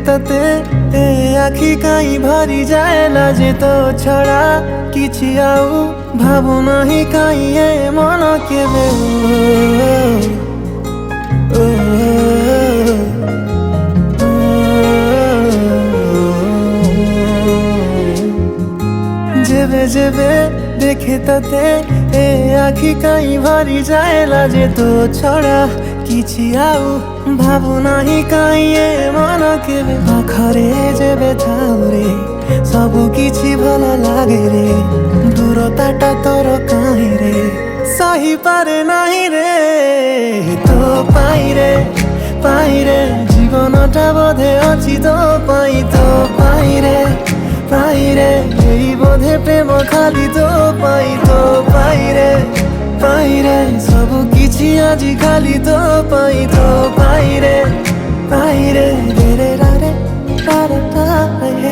तते ए आखि काई भरी जाए लाजे तो छड़ा किछि आउ भाबु नाही काई ए मन केबे जेबे जेबे देखे तते ए आखि काई भरी जाए लाजे तो छड़ा किछि आउ भाबु नाही काई ए मन केबे पाखरे जेबे थाउ रे सबु किछि भल लागे रे दूरताटा तोर काहे रे सही पारे नाही रे तो पाई रे जीवनटा बोधे अछि तो पाई रे एई बोधे प्रेम खाली तो पाई रे सबु किछि आजि खाली तो पाई रे रे रे रा रे हे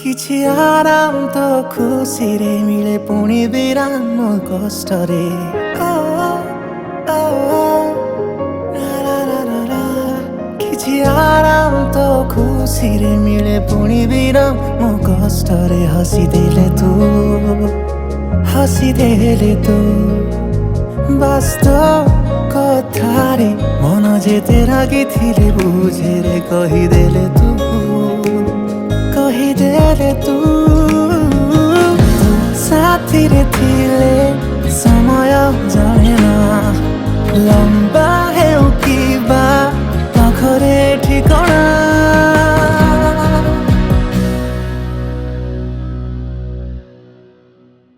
किछि आराम तो खुशी रे मिले पुणी विराम कष्ट रे किछि आराम तो खुशी रे मिले पुणी विराम कष्ट रे हसी देले तू वास्तव कथा रे मन जेते रागी थिले बुझे रे कहिदेले तू साथी रे थिले समय जाने ना लंबा हेउ किबा पाखरे ठिकଣା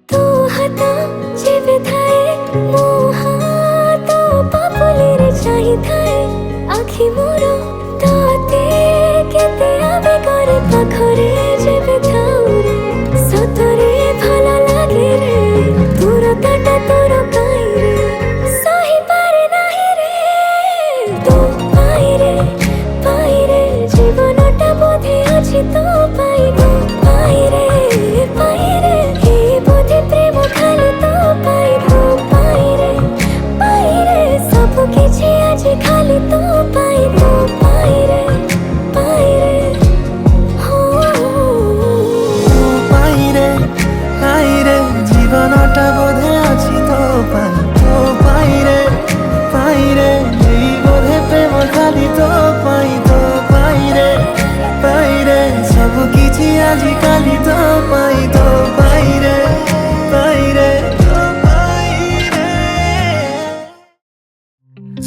तू हाथ जेबे थाए मो हाथ पापुली रे चाहि थाए आखि मोर ताते केते आबे करे पाखरे जेबे थाउ रे सतरे भल लागे रे दूरताटा तोर काई रे सही पारे नाही रे तो पाई रे जीवनटा बोधे अछि तो पाई रे हे बोधे प्रेम खाली तो पाई रे सब किछि आजि खाली तो पाई रे जीवनटा बोधे अछि तो पाई रे एई बोधे प्रेम खाली तो पाई रे सब किछि आजि खाली तो पाई रे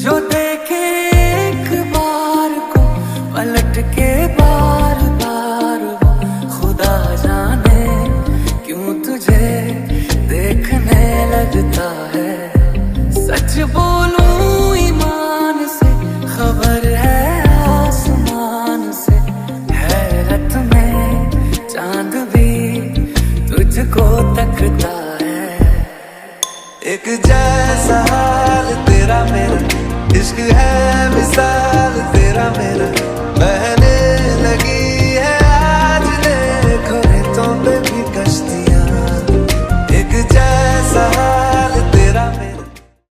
जो देखे एक बार को पलट के बार वो खुदा जाने क्यों तुझे देखने लगता है सच बोलूं ईमान से खबर है आसमान से हैरत में चांद भी तुझको तकता है एक जैसा हाल तेरा मेरा इश्क है मिसाल तेरा मेरा